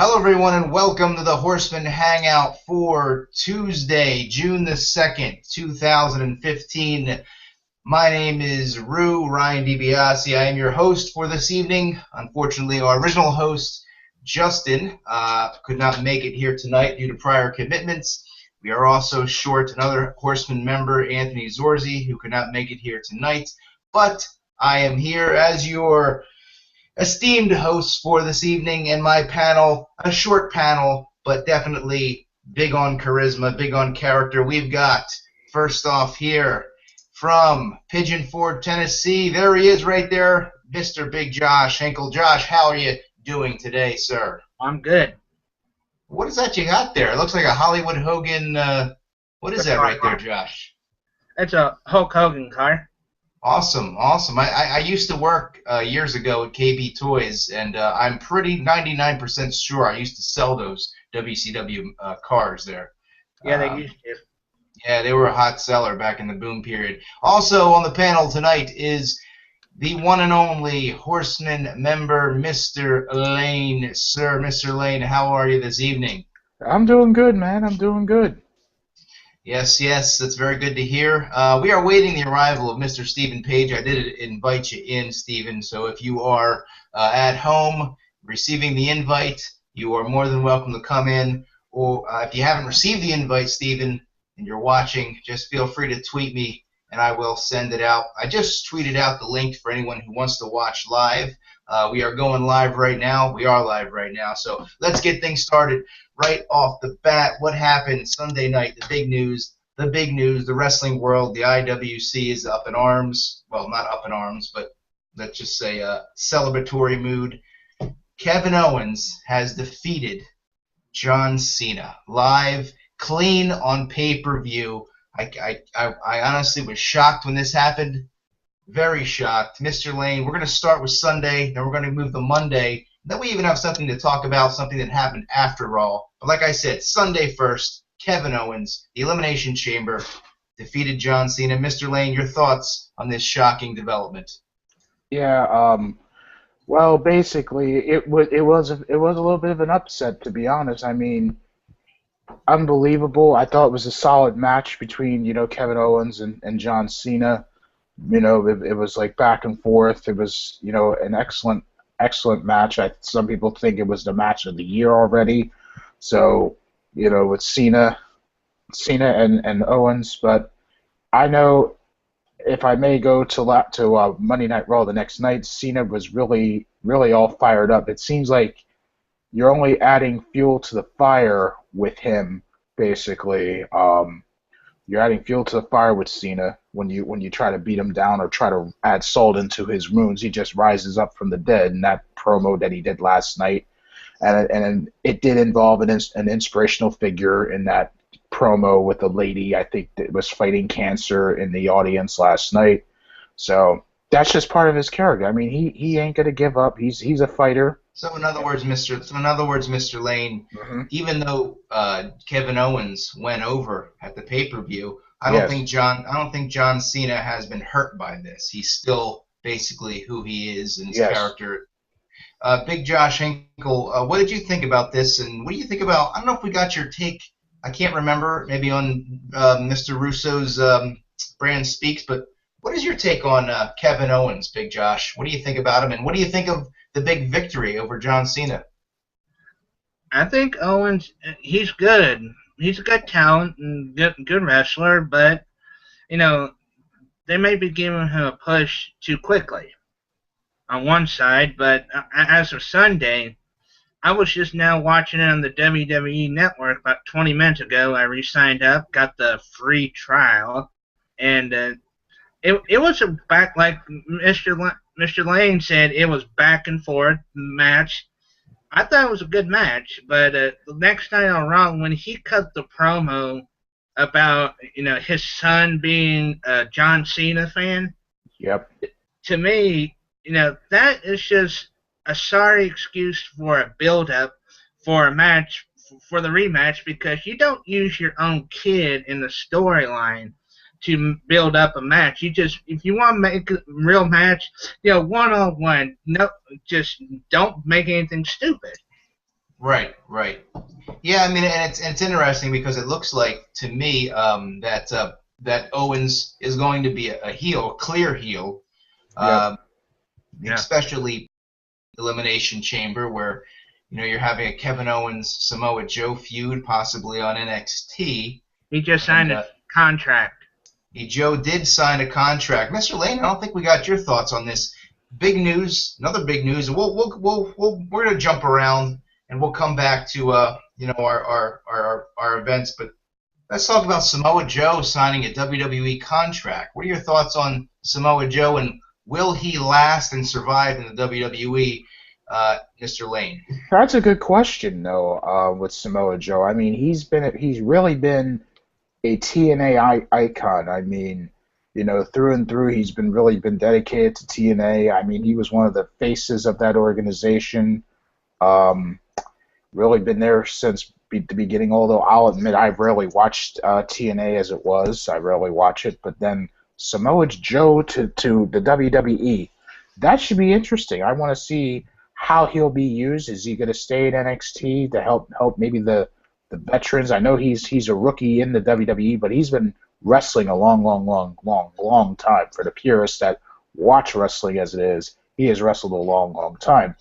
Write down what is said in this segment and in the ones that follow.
Hello, everyone, and welcome to the Horsemen Hangout for Tuesday, June the 2nd, 2015. My name is Ryan DiBiase. I am your host for this evening. Unfortunately, our original host, Justin, could not make it here tonight due to prior commitments. We are also short another Horseman member, Anthony Zorzi, who could not make it here tonight. But I am here as your esteemed hosts for this evening, and my panel, a short panel, but definitely big on charisma, big on character. We've got, first off here, from Pigeon Forge, Tennessee, there he is right there, Mr. Big Josh Hinkle. Josh, how are you doing today, sir? I'm good. What is that you got there? It looks like a Hollywood Hogan, what is that right there, Josh? It's a Hulk Hogan car. Awesome. I used to work years ago at KB Toys, and I'm pretty 99% sure I used to sell those WCW cars there. Yeah, they used to. Yeah, they were a hot seller back in the boom period. Also on the panel tonight is the one and only Horseman member, Mr. Lane. Sir, Mr. Lane, how are you this evening? I'm doing good, man. I'm doing good. Yes, that's very good to hear. We are waiting the arrival of Mr. Stephen Page. I did invite you in, Stephen, so if you are at home receiving the invite, you are more than welcome to come in. Or if you haven't received the invite, Stephen, and you're watching, just feel free to tweet me, and I will send it out. I just tweeted out the link for anyone who wants to watch live. We are going live right now. We are live right now, so let's get things started. Right off the bat, what happened Sunday night? The big news, the wrestling world, the IWC is up in arms. Well, not up in arms, but let's just say celebratory mood. Kevin Owens has defeated John Cena live, clean on pay-per-view. I honestly was shocked when this happened. Very shocked. Mr. Lane, we're going to start with Sunday, then we're going to move to Monday. Then we even have something to talk about, something that happened after Raw. But like I said, Sunday first, Kevin Owens, the Elimination Chamber, defeated John Cena. Mr. Lane, your thoughts on this shocking development? Yeah. Well, basically, it was a little bit of an upset, to be honest. I mean, unbelievable. I thought it was a solid match between Kevin Owens and John Cena. It was like back and forth. It was an excellent match. Some people think it was the match of the year already. So, with Cena and Owens, but I know if I may go to Monday Night Raw the next night, Cena was really all fired up. It seems like you're only adding fuel to the fire with him, basically. You're adding fuel to the fire with Cena when you try to beat him down or try to add salt into his wounds. He just rises up from the dead. And that promo that he did last night, and it did involve an inspirational figure in that promo with a lady, I think, that was fighting cancer in the audience last night. So that's just part of his character. I mean, he ain't gonna give up. He's a fighter. So in other words, Mr. Lane, even though Kevin Owens went over at the pay-per-view, I don't think John Cena has been hurt by this. He's still basically who he is and his character. Big Josh Hinkle, what did you think about this, and what do you think about? I don't know if we got your take. I can't remember. Maybe on Mr. Russo's Brand Speaks, but what is your take on Kevin Owens, Big Josh? What do you think about him, and what do you think of the big victory over John Cena? I think Owens, he's good. He's a good talent and good wrestler, but, they may be giving him a push too quickly on one side, but as of Sunday, I was just now watching it on the WWE Network about 20 minutes ago. I re-signed up, got the free trial, and it was a back, like Mr. Lane said, it was back and forth match. I thought it was a good match, but the next night on Raw, when he cut the promo about his son being a John Cena fan, to me, that is just a sorry excuse for a build-up for a match, for the rematch, because you don't use your own kid in the storyline to build up a match. If you want to make a real match, one-on-one, no, just don't make anything stupid. Right, right. Yeah, I mean, and it's interesting because it looks like to me that Owens is going to be a heel, clear heel, Yep. um, Yeah. especially Elimination Chamber, where you're having a Kevin Owens Samoa Joe feud possibly on NXT, He just and signed a contract. Joe did sign a contract. Mr. Lane, I don't think we got your thoughts on this. Big news, another big news. We're gonna jump around and we'll come back to our events, but let's talk about Samoa Joe signing a WWE contract. What are your thoughts on Samoa Joe, and will he last and survive in the WWE, Mr. Lane? That's a good question, though. With Samoa Joe, I mean, he's really been a TNA icon. I mean, through and through, he's been really been dedicated to TNA. I mean, he was one of the faces of that organization. Um, really been there since the beginning. Although I'll admit I rarely watched TNA as it was. I rarely watch it. But then Samoa Joe to the WWE, that should be interesting. I want to see how he'll be used. Is he going to stay in NXT to help maybe the veterans? I know he's a rookie in the WWE, but he's been wrestling a long time. For the purists that watch wrestling as it is, he has wrestled a long time.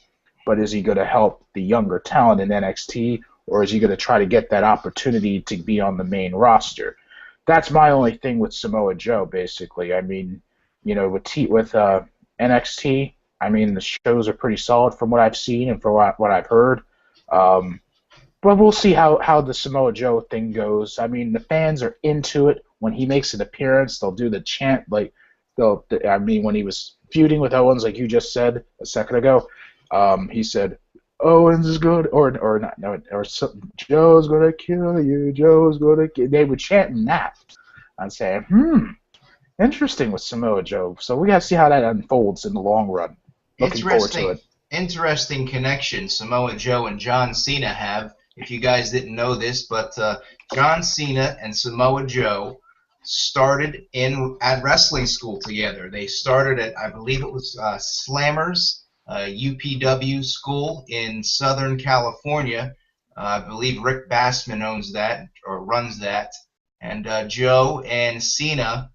But is he going to help the younger talent in NXT, or is he going to try to get that opportunity to be on the main roster? That's my only thing with Samoa Joe, basically. I mean, with NXT, I mean, the shows are pretty solid from what I've seen and from what I've heard. Um, but we'll see how the Samoa Joe thing goes. I mean, the fans are into it. When he makes an appearance, they'll do the chant like I mean, when he was feuding with Owens, like you just said a second ago, he said, "Owens is good," or not, no, or something, "Joe's gonna kill you. Joe's gonna." They were chanting that. I'm saying, interesting with Samoa Joe. So we gotta see how that unfolds in the long run. Looking forward to Interesting, it. interesting connection Samoa Joe and John Cena have. If you guys didn't know this, but John Cena and Samoa Joe started in at wrestling school together. They started at, I believe it was Slammers, UPW school in Southern California. I believe Rick Bassman owns that or runs that. And Joe and Cena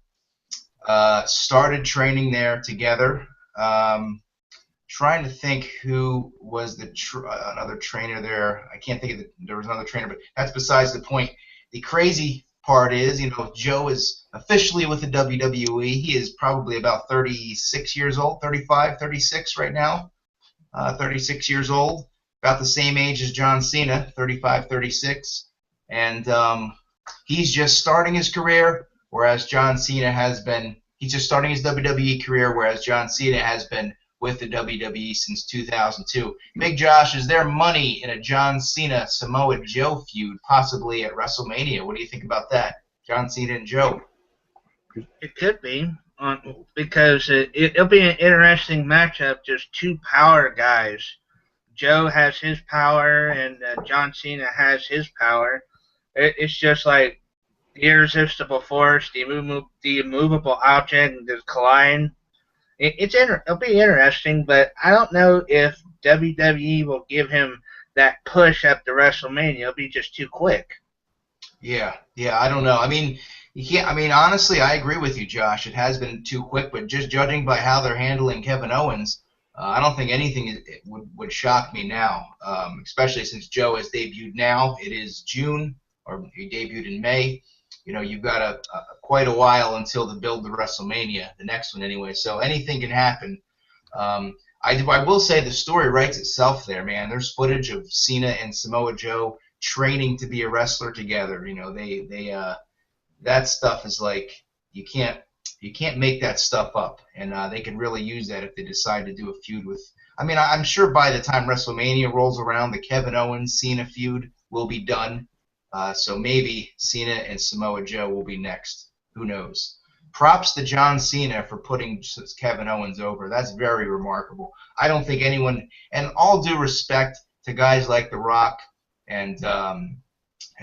started training there together. Trying to think who was the another trainer there. I can't think of there was another trainer, but that's besides the point. The crazy part is, Joe is officially with the WWE. He is probably about 36 years old, 35, 36 right now. 36 years old, about the same age as John Cena, 35, 36. And he's just starting his career, whereas John Cena has been, he's just starting his WWE career, whereas John Cena has been with the WWE since 2002. Big Josh, is there money in a John Cena Samoa Joe feud, possibly at WrestleMania? What do you think about that, John Cena and Joe? It could be because it'll be an interesting matchup. Just two power guys. Joe has his power, and John Cena has his power. It's just like the irresistible force, the immovable object, and the collide. It'll be interesting, but I don't know if WWE will give him that push up to WrestleMania. It'll be just too quick. Yeah, yeah, I don't know. I mean, you can't. I mean, honestly, I agree with you, Josh. It has been too quick, but just judging by how they're handling Kevin Owens, I don't think anything would shock me now. Especially since Joe has debuted now. It is June, or he debuted in May. You've got quite a while until the build to WrestleMania, the next one anyway. So anything can happen. I will say the story writes itself there, man. There's footage of Cena and Samoa Joe training to be a wrestler together. That stuff is like you can't make that stuff up, and they could really use that if they decide to do a feud with. I mean, I'm sure by the time WrestleMania rolls around, the Kevin Owens Cena feud will be done. So maybe Cena and Samoa Joe will be next. Who knows? Props to John Cena for putting Kevin Owens over. That's very remarkable. I don't think anyone, and all due respect to guys like The Rock and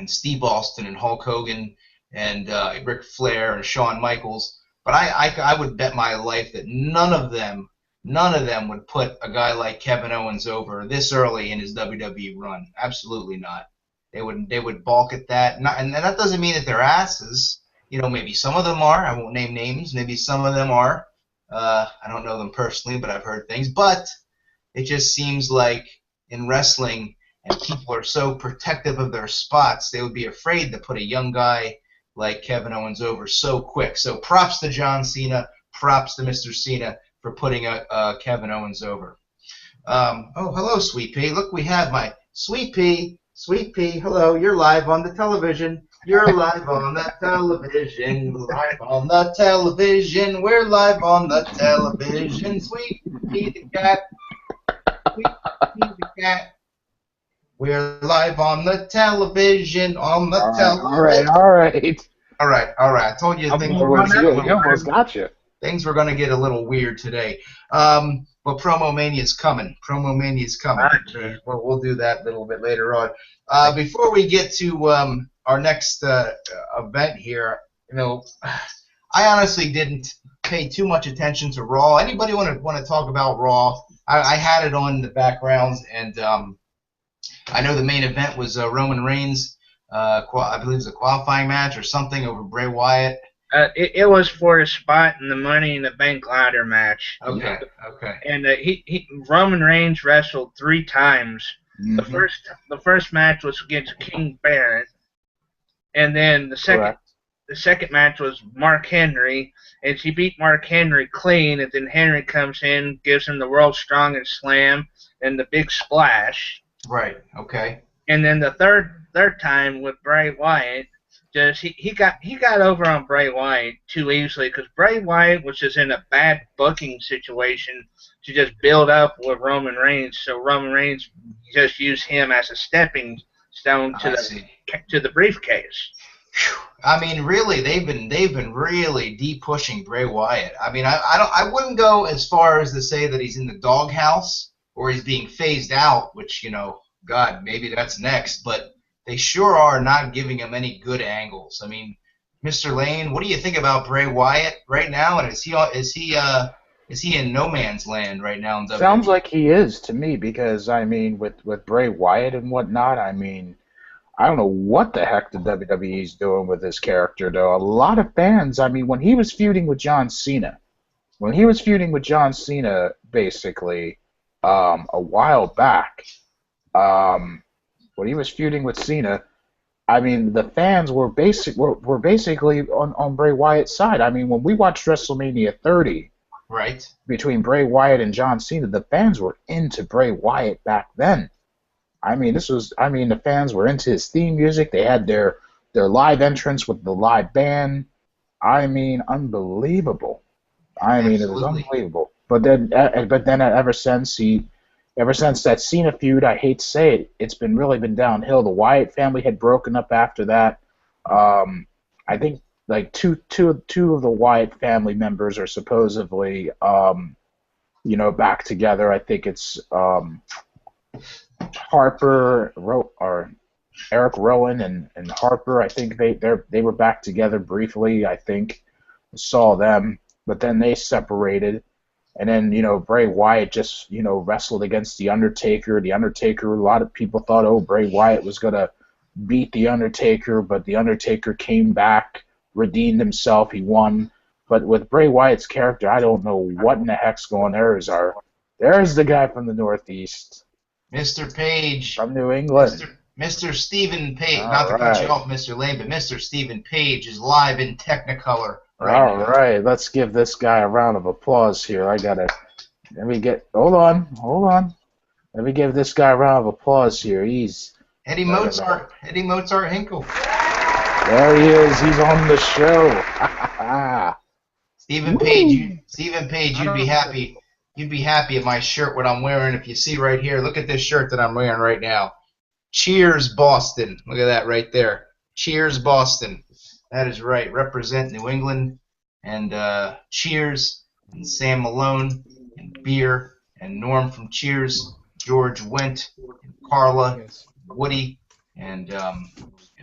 Steve Austin and Hulk Hogan and Ric Flair and Shawn Michaels, but I would bet my life that none of them none of them would put a guy like Kevin Owens over this early in his WWE run. Absolutely not. They would balk at that. And that doesn't mean that they're asses. Maybe some of them are. I won't name names. Maybe some of them are. I don't know them personally, but I've heard things. But it just seems like in wrestling, and people are so protective of their spots, they would be afraid to put a young guy like Kevin Owens over so quick. So props to John Cena, props to Mr. Cena for putting Kevin Owens over. Oh, hello, Sweet Pea. Look, we have my Sweet Pea. Sweet Pea, hello. You're live on the television. You're live on the television. Live on the television. We're live on the television. Sweet Pea the cat. Sweet Pea the cat. We're live on the television. On the television. All right. All right. I told you things were going to get a little almost got you. Things were going to get a little weird today. But Promo Mania's coming. Promo Mania's coming. We'll do that a little bit later on. Before we get to our next event here, I honestly didn't pay too much attention to Raw. Anybody want to talk about Raw? I had it on in the background, and I know the main event was Roman Reigns. I believe it was a qualifying match or something over Bray Wyatt. It was for a spot in the Money in the Bank ladder match. Okay. And Roman Reigns wrestled 3 times. Mm-hmm. The first match was against King Barrett, and then the second match was Mark Henry, and he beat Mark Henry clean, and then Henry comes in, gives him the World's Strongest Slam and the big splash. Right. Okay. And then the third time with Bray Wyatt, he got over on Bray Wyatt too easily, because Bray Wyatt was just in a bad booking situation to just build up with Roman Reigns. So Roman Reigns just used him as a stepping stone to the briefcase. I mean, really, they've been really deep pushing Bray Wyatt. I mean, I wouldn't go as far as to say that he's in the doghouse or he's being phased out, which God, maybe that's next, but they sure are not giving him any good angles. I mean, Mr. Lane, what do you think about Bray Wyatt right now? And is he in no man's land right now in WWE? Sounds like he is to me, because I mean, with Bray Wyatt and whatnot, I mean, I don't know what the heck the WWE's doing with this character, though. A lot of fans, I mean, when he was feuding with John Cena, basically, a while back, when he was feuding with Cena, I mean, the fans were basically on Bray Wyatt's side. I mean, when we watched WrestleMania 30, right, between Bray Wyatt and John Cena, the fans were into Bray Wyatt back then. I mean, the fans were into his theme music. They had their live entrance with the live band. I mean, unbelievable. I mean, it was unbelievable. But then ever since that Cena feud, I hate to say it, it's really been downhill. The Wyatt family had broken up after that. I think like two of the Wyatt family members are supposedly back together. I think it's Harper or Eric Rowan and Harper. I think they were back together briefly. I think I saw them, but then they separated. And then, Bray Wyatt just, wrestled against The Undertaker. The Undertaker, a lot of people thought, Bray Wyatt was going to beat The Undertaker, but The Undertaker came back, redeemed himself, he won. But with Bray Wyatt's character, I don't know what in the heck's going on. There's the guy from the Northeast. Mr. Page. From New England. Mr. Stephen Page. All Not to right. cut you off, Mr. Lane, but Mr. Stephen Page is live in Technicolor. All right, let's give this guy a round of applause here. Hold on. Let me give this guy a round of applause here. He's Eddie Mozart Hinkle. There he is. He's on the show. Stephen Page, you'd be happy. You'd be happy at my shirt, what I'm wearing. If you see right here, look at this shirt that I'm wearing right now. Cheers, Boston. Look at that right there. Cheers, Boston. That is right. Represent New England. And Cheers. And Sam Malone. And Beer. And Norm from Cheers. George Wendt. And Carla. Yes. Woody. And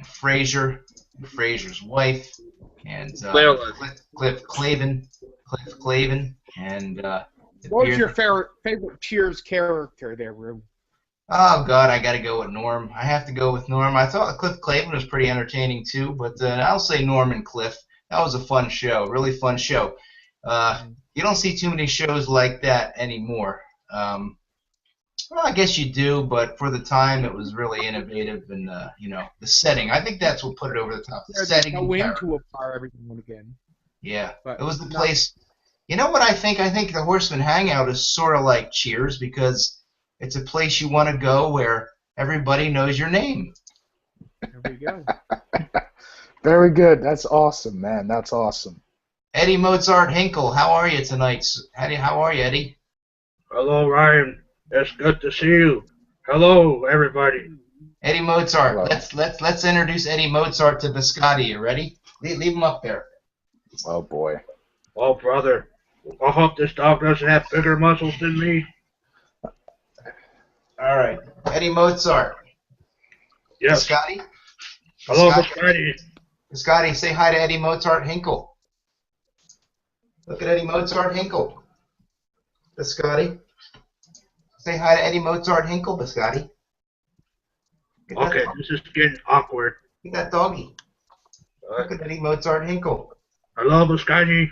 Frazier. And Frazier's wife. And Cliff Clavin. And What was your favorite Cheers character there, Rue? Oh God, I got to go with Norm. I have to go with Norm. I thought Cliff Clavin was pretty entertaining too, but I'll say Norm and Cliff. That was a fun show, really fun show. You don't see too many shows like that anymore. Well, I guess you do, but for the time, it was really innovative, and the setting. I think that's what put it over the top. The setting. Go into a bar every now and again. Yeah, but it was the place. You know what I think? I think the Horsemen Hangout is sort of like Cheers because it's a place you want to go where everybody knows your name. There we go. Very good. That's awesome, man. That's awesome. Eddie Mozart Hinkle, how are you tonight? How are you, Eddie? Hello, Ryan. It's good to see you. Hello, everybody. Eddie Mozart. Hello. Let's introduce Eddie Mozart to Biscotti. You ready? Leave him up there. Oh boy. Oh, brother. I hope this dog doesn't have bigger muscles than me. All right, Eddie Mozart. Yes. Biscotti. Hello, Biscotti. Biscotti, say hi to Eddie Mozart Hinkle. Look at Eddie Mozart Hinkle. Biscotti. Say hi to Eddie Mozart Hinkle, Biscotti. Okay, this is getting awkward. Look at that doggy. Look at Eddie Mozart Hinkle. Hello, Biscotti.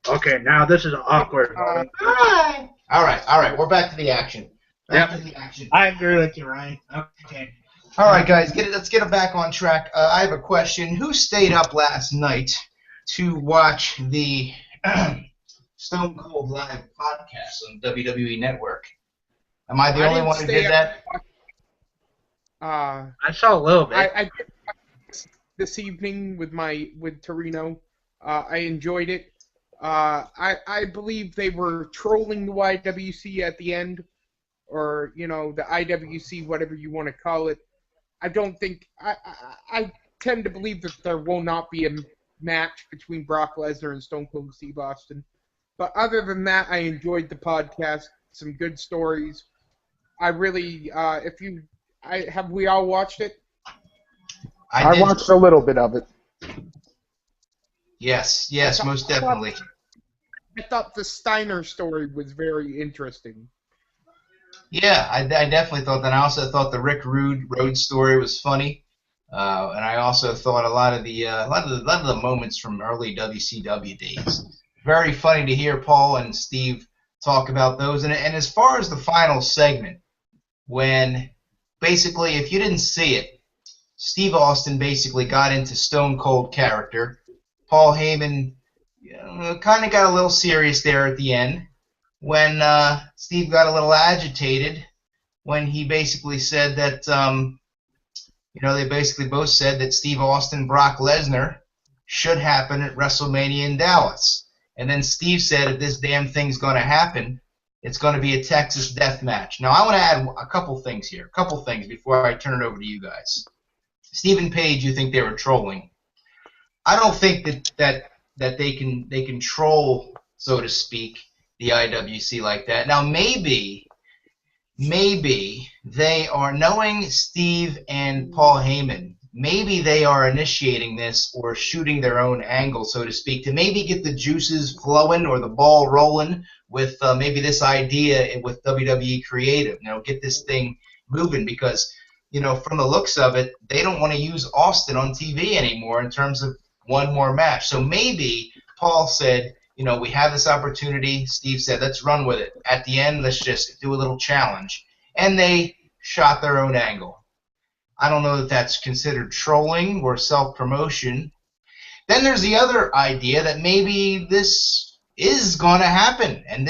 Okay, now this is awkward. Hi. All right. We're back to the action. Back to the action. I agree with you, Ryan. Okay. All right, guys, let's get it back on track. I have a question. Who stayed up last night to watch the Stone Cold Live podcast on WWE Network? Am I the only one who did that? I saw a little bit. I did this evening with Torino. I enjoyed it. I believe they were trolling the YWC at the end, or the IWC, whatever you want to call it. I don't think I tend to believe that there will not be a match between Brock Lesnar and Stone Cold Steve Austin. But other than that, I enjoyed the podcast. Some good stories. I really, have we all watched it? I watched a little bit of it. Yes, most definitely. I thought the Steiner story was very interesting. Yeah, I definitely thought that. I also thought the Rick Rude story was funny, and I also thought a lot of the moments from early WCW days. Very funny to hear Paul and Steve talk about those. And as far as the final segment, when basically, if you didn't see it, Steve Austin basically got into Stone Cold character. Paul Heyman kind of got a little serious there at the end when Steve got a little agitated when he basically said that, they basically both said that Steve Austin, Brock Lesnar should happen at WrestleMania in Dallas. And then Steve said, if this damn thing's going to happen, it's going to be a Texas death match. Now, I want to add a couple things here, before I turn it over to you guys. Stephen Page, you think they were trolling. I don't think that they can troll, so to speak, the IWC like that. Now, maybe they are, knowing Steve and Paul Heyman, maybe they are initiating this or shooting their own angle, so to speak, to maybe get the juices flowing or the ball rolling with maybe this idea with WWE Creative. Get this thing moving because, from the looks of it, they don't want to use Austin on TV anymore in terms of one more match. So maybe Paul said, we have this opportunity. Steve said, let's run with it. At the end, let's just do a little challenge. And they shot their own angle. I don't know that that's considered trolling or self-promotion. Then there's the other idea that maybe this is going to happen, and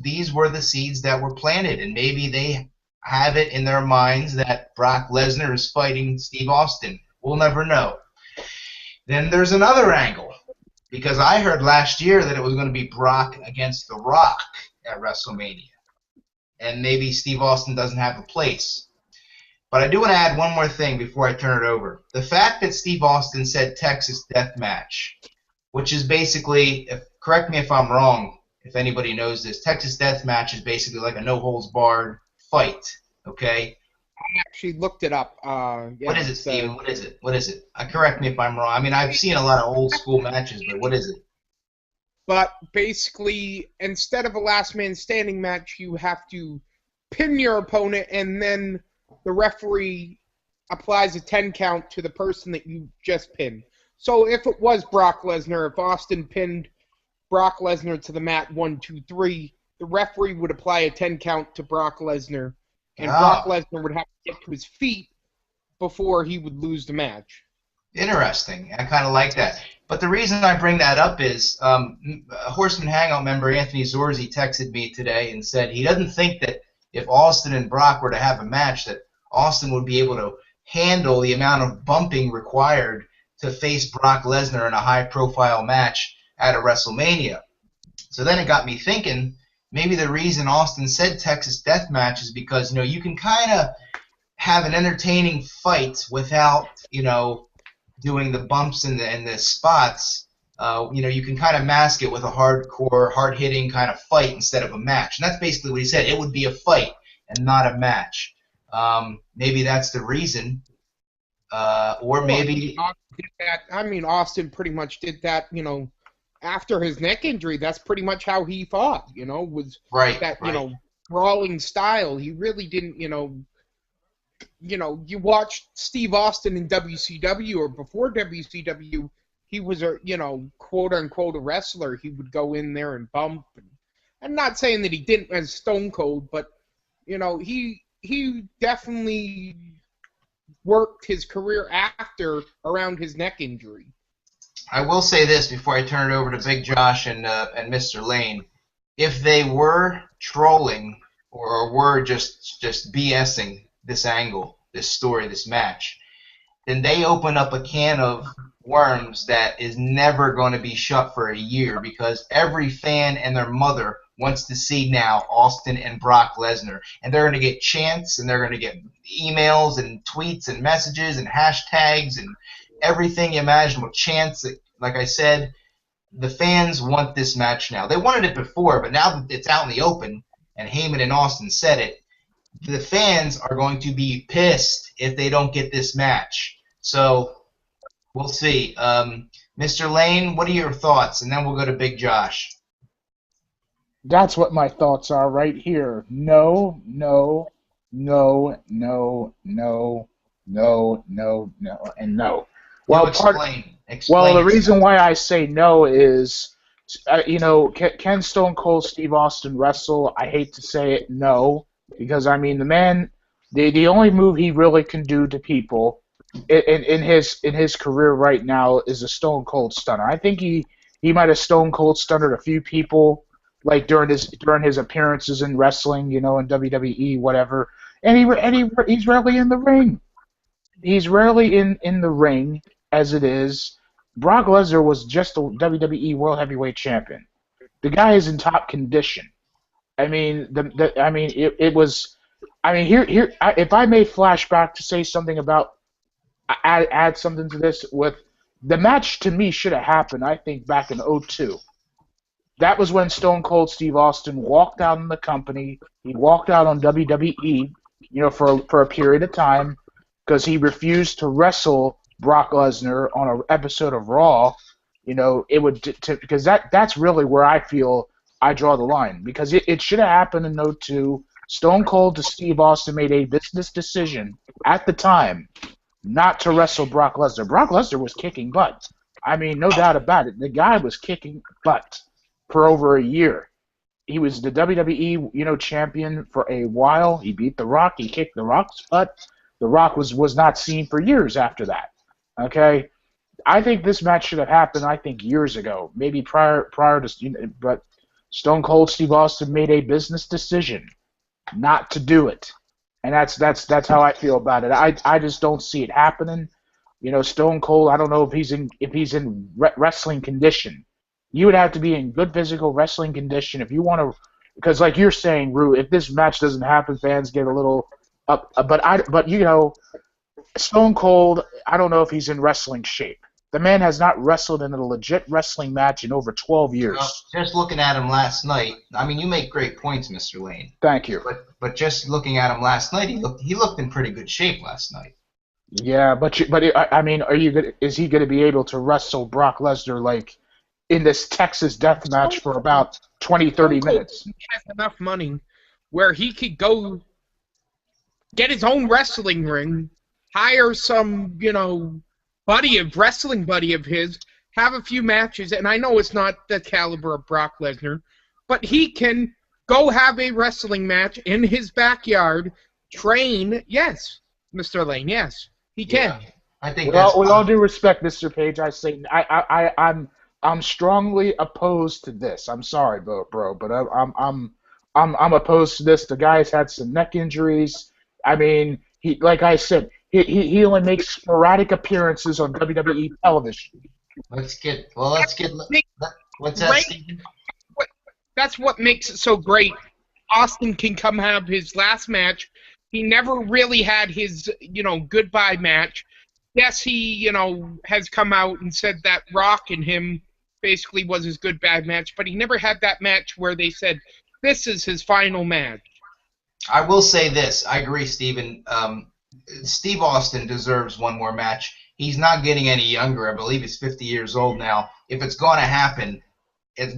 these were the seeds that were planted, and maybe they have it in their minds that Brock Lesnar is fighting Steve Austin. We'll never know. Then there's another angle, because I heard last year that it was going to be Brock against The Rock at WrestleMania, and maybe Steve Austin doesn't have a place. But I do want to add one more thing before I turn it over. The fact that Steve Austin said Texas Death Match, which is basically, correct me if I'm wrong, if anybody knows this, Texas Death Match is basically like a no-holds-barred fight, okay? I actually looked it up. What is it, Steven? What is it? Correct me if I'm wrong. I mean, I've seen a lot of old-school matches, but what is it? but basically, instead of a last man standing match, you have to pin your opponent, and then the referee applies a 10 count to the person that you just pinned. So if it was Brock Lesnar, if Austin pinned Brock Lesnar to the mat 1, 2, 3, the referee would apply a 10 count to Brock Lesnar, and Brock Lesnar would have to get to his feet before he would lose the match. Interesting. I kind of like that. But the reason I bring that up is Horsemen Hangout member Anthony Zorzi texted me today and said he doesn't think that if Austin and Brock were to have a match that Austin would be able to handle the amount of bumping required to face Brock Lesnar in a high-profile match at a WrestleMania. So then it got me thinking, maybe the reason Austin said Texas Death Match is because, you can kind of have an entertaining fight without, doing the bumps and the spots. You can kind of mask it with a hardcore, hard-hitting kind of fight instead of a match. And that's basically what he said. It would be a fight and not a match. Maybe that's the reason. Or maybe... Austin pretty much did that, after his neck injury. That's pretty much how he fought, was that, brawling style. He really didn't, you watched Steve Austin in WCW or before WCW, he was a, quote-unquote a wrestler. He would go in there and bump. I'm not saying that he didn't as Stone Cold, but, he definitely worked his career around his neck injury. I will say this before I turn it over to Big Josh and Mr. Lane. If they were trolling or were just BSing this angle, this story, this match, then they open up a can of worms that is never going to be shut for a year, because every fan and their mother wants to see now Austin and Brock Lesnar. And they're going to get chants, and they're going to get emails and tweets and messages and hashtags and everything imaginable. Chants, like I said, the fans want this match now. They wanted it before, but now that it's out in the open, and Heyman and Austin said it, the fans are going to be pissed if they don't get this match. So we'll see. Mr. Lane, what are your thoughts? And then we'll go to Big Josh. That's what my thoughts are right here. No, no, no, no, no, no, no, no, and no. Well, explain the reason why I say no is, can Stone Cold Steve Austin wrestle? I hate to say it, no. Because, the man, the only move he really can do to people in his career right now is a Stone Cold Stunner. I think he might have Stone Cold Stunnered a few people, like during his appearances in wrestling, in WWE, whatever. And he's rarely in the ring. He's rarely in the ring as it is. Brock Lesnar was just a WWE World Heavyweight Champion. The guy is in top condition. It was. If I may flashback to say something about, add something to this, with the match to me should have happened, I think, back in 2002. That was when Stone Cold Steve Austin walked out on the company. He walked out on WWE, for a period of time, because he refused to wrestle Brock Lesnar on an episode of Raw. Because that's really where I feel I draw the line, because it should have happened in 2002. Stone Cold to Steve Austin made a business decision at the time not to wrestle Brock Lesnar. Brock Lesnar was kicking butt. No doubt about it. The guy was kicking butt for over a year. He was the WWE, champion for a while. He beat The Rock. He kicked The Rock's butt. The Rock was not seen for years after that. Okay? I think this match should have happened, years ago. Maybe prior to, but Stone Cold Steve Austin made a business decision not to do it, and that's how I feel about it. I just don't see it happening. Stone Cold, I don't know if he's in wrestling condition. You would have to be in good physical wrestling condition if you want to, because like you're saying, Rue, if this match doesn't happen, fans get a little up. But Stone Cold, I don't know if he's in wrestling shape. The man has not wrestled in a legit wrestling match in over 12 years. Just looking at him last night, you make great points, Mr. Lane. Thank you. But just looking at him last night, he looked in pretty good shape last night. Yeah, are you is he going to be able to wrestle Brock Lesnar like in this Texas death match for about 20, 30 minutes. He has enough money where he could go get his own wrestling ring, hire some, wrestling buddy of his, have a few matches, and I know it's not the caliber of Brock Lesnar, but he can go have a wrestling match in his backyard, train, yes, Mr. Lane, yes, he can. Yeah, I think with all due respect, Mr. Page, I say I'm strongly opposed to this. I'm sorry, bro, but I'm opposed to this. The guy's had some neck injuries. I mean, like I said, he only makes sporadic appearances on WWE television. What's that, Stephen? That's what makes it so great. Austin can come have his last match. He never really had his, goodbye match. Yes, he, has come out and said that Rock and him basically was his goodbye match, but he never had that match where they said, this is his final match. I will say this. I agree, Stephen. Steve Austin deserves one more match. He's not getting any younger. I believe he's 50 years old now. If it's going to happen, it's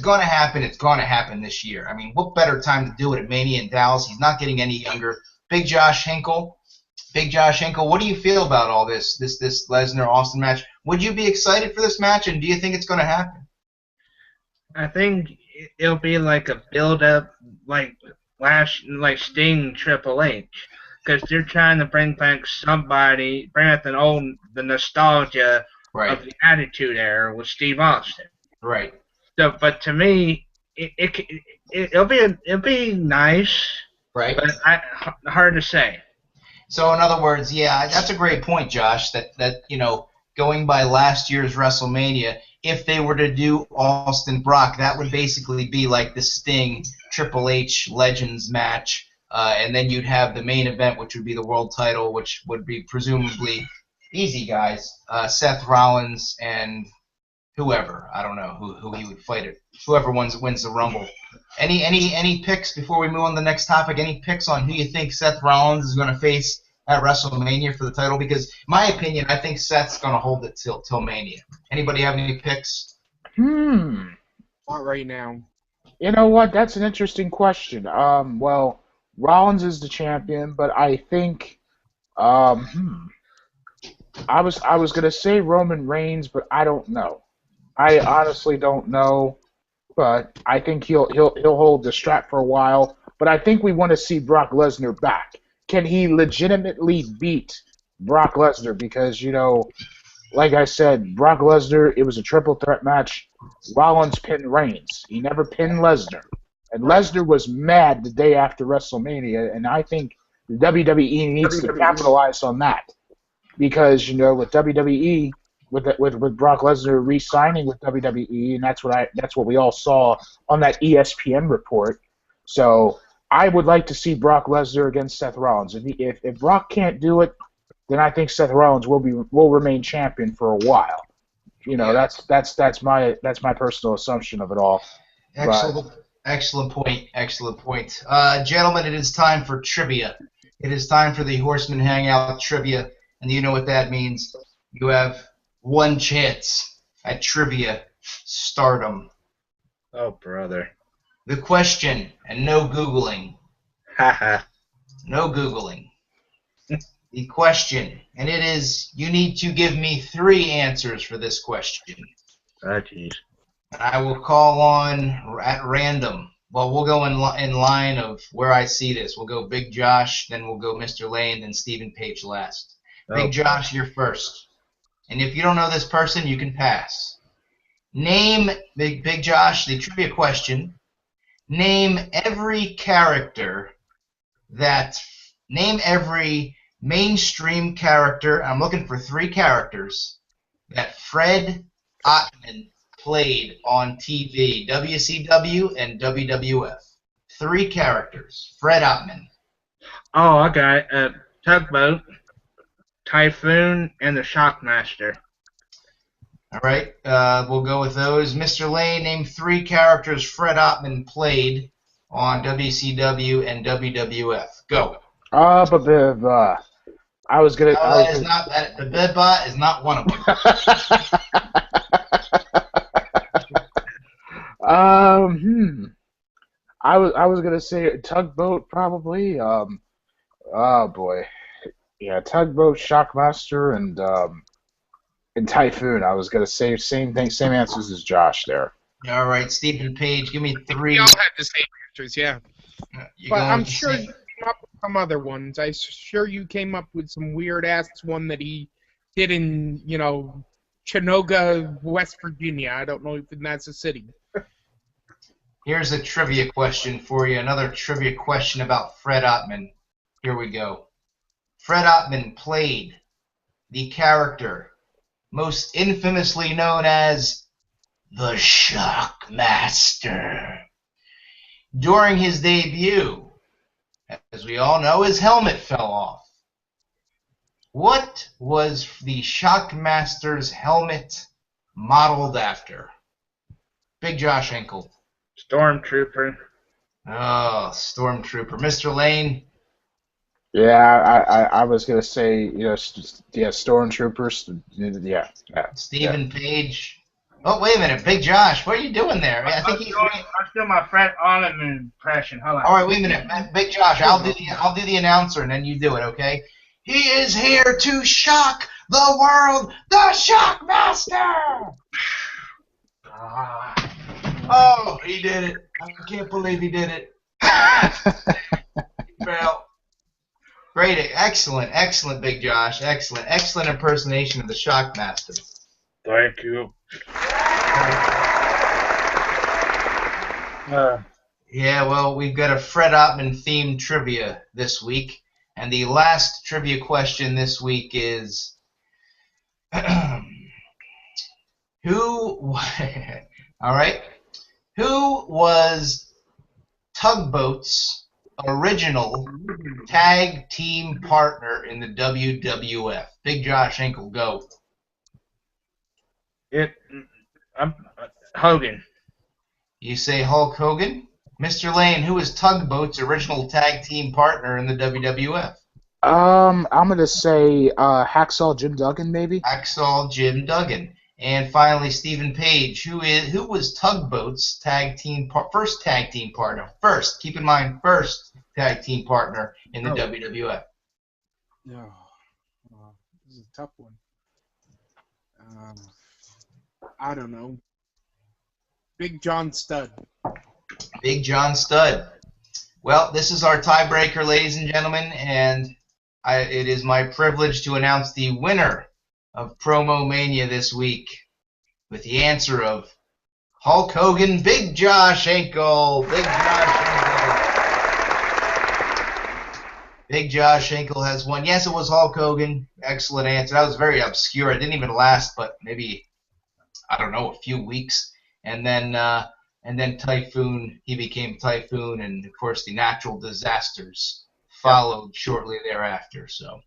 going to happen this year. I mean, what better time to do it at Mania in Dallas? He's not getting any younger. Big Josh Hinkle, what do you feel about all this Lesnar-Austin match? Would you be excited for this match, and do you think it's going to happen? I think it'll be like a build-up, like Sting Triple H, because they're trying to bring back somebody, bring out the nostalgia of the Attitude Era with Steve Austin. Right. So, but to me, it'll be nice. Right. But hard to say. So in other words, yeah, that's a great point, Josh. That going by last year's WrestleMania, if they were to do Austin Brock, that would basically be like the Sting Triple H Legends match, and then you'd have the main event, which would be the world title, which would be presumably easy guys, Seth Rollins and whoever. I don't know who he would fight it. Whoever wins the Rumble. Any picks before we move on to the next topic? Any picks on who you think Seth Rollins is going to face at WrestleMania for the title? Because, in my opinion, I think Seth's going to hold it till Mania. Anybody have any picks? Not right now. You know what? That's an interesting question. Well, Rollins is the champion, but I think, I was gonna say Roman Reigns, but I don't know. I honestly don't know, but I think he'll hold the strap for a while. But I think we want to see Brock Lesnar back. Can he legitimately beat Brock Lesnar? Because like I said, Brock Lesnar, it was a triple threat match. Rollins pinned Reigns. He never pinned Lesnar. And Lesnar was mad the day after WrestleMania, and I think the WWE needs to capitalize on that. Because, with WWE, with Brock Lesnar re-signing with WWE, and that's what we all saw on that ESPN report. So I would like to see Brock Lesnar against Seth Rollins. If Brock can't do it, then I think Seth Rollins will remain champion for a while. That's my personal assumption of it all. Excellent point. Gentlemen, it is time for trivia. It is time for the Horsemen Hangout trivia, and you know what that means. You have one chance at trivia stardom. Oh, brother. The question, and no Googling. Haha. No Googling. The question, and it is, you need to give me 3 answers for this question. Oh, jeez. I will call on at random. Well, we'll go in line of where I see this. We'll go Big Josh, then we'll go Mr. Lane, then Stephen Page last. Oh. Big Josh, you're first. And if you don't know this person, you can pass. Name, Big Josh, the trivia question. Name every mainstream character. I'm looking for 3 characters that Fred Ottman played on TV, WCW and WWF. 3 characters. Fred Ottman. Oh, I got it. Tugboat, Typhoon, and the Shockmaster. All right, we'll go with those. Mr. Lane, name 3 characters Fred Ottman played on WCW and WWF. Go. I was gonna. The Bedbot is not one of them. I was gonna say tugboat probably. Oh boy, yeah, tugboat, shockmaster, and typhoon. I was gonna say same thing, same answers as Josh there. All right, Stephen Page, give me We three. all had the same answers, yeah. You're But going I'm with the sure same- you came up with some other ones. I'm sure you came up with some weird ass one that he did in, Chinoga, West Virginia. I don't know if that's a city. Here's a trivia question for you. Another trivia question about Fred Ottman. Here we go. Fred Ottman played the character most infamously known as the Shockmaster. During his debut, as we all know, his helmet fell off. What was the Shockmaster's helmet modeled after? Big Josh Hinkle. Stormtrooper. Oh, Stormtrooper. Mr. Lane. Yeah, I was gonna say stormtroopers. Yeah. Stephen Page. Oh, wait a minute. Big Josh, what are you doing there? I think he's. I'm doing my Fred Armisen impression. Hold on. All right, wait a minute. Big Josh, I'll do the announcer and then you do it, okay? He is here to shock the world, the Shockmaster! Oh, he did it. I can't believe he did it. Well, great, excellent, Big Josh. Excellent impersonation of the Shockmaster. Thank you. Yeah, well, we've got a Fred Ottman themed trivia this week, and the last trivia question this week is who? All right, who was Tugboat's original tag team partner in the WWF? Big Josh Hinkle, go. Hogan. You say Hulk Hogan? Mr. Lane, who is Tugboat's original tag team partner in the WWF? I'm gonna say Hacksaw Jim Duggan, maybe. Hacksaw Jim Duggan. And finally, Stephen Page, who was Tugboat's first tag team partner? First, keep in mind, first tag team partner in the WWF. No, this is a tough one. I don't know. Big John Studd. Big John Studd. Well, this is our tiebreaker, ladies and gentlemen, and it is my privilege to announce the winner of Promo Mania this week with the answer of Hulk Hogan, Big Josh Hinkle. Big Josh Hinkle. Big Josh Hinkle has won. Yes, it was Hulk Hogan. Excellent answer. That was very obscure. It didn't even last but maybe, I don't know, a few weeks. And then Typhoon, he became Typhoon, and of course the natural disasters followed shortly thereafter. So,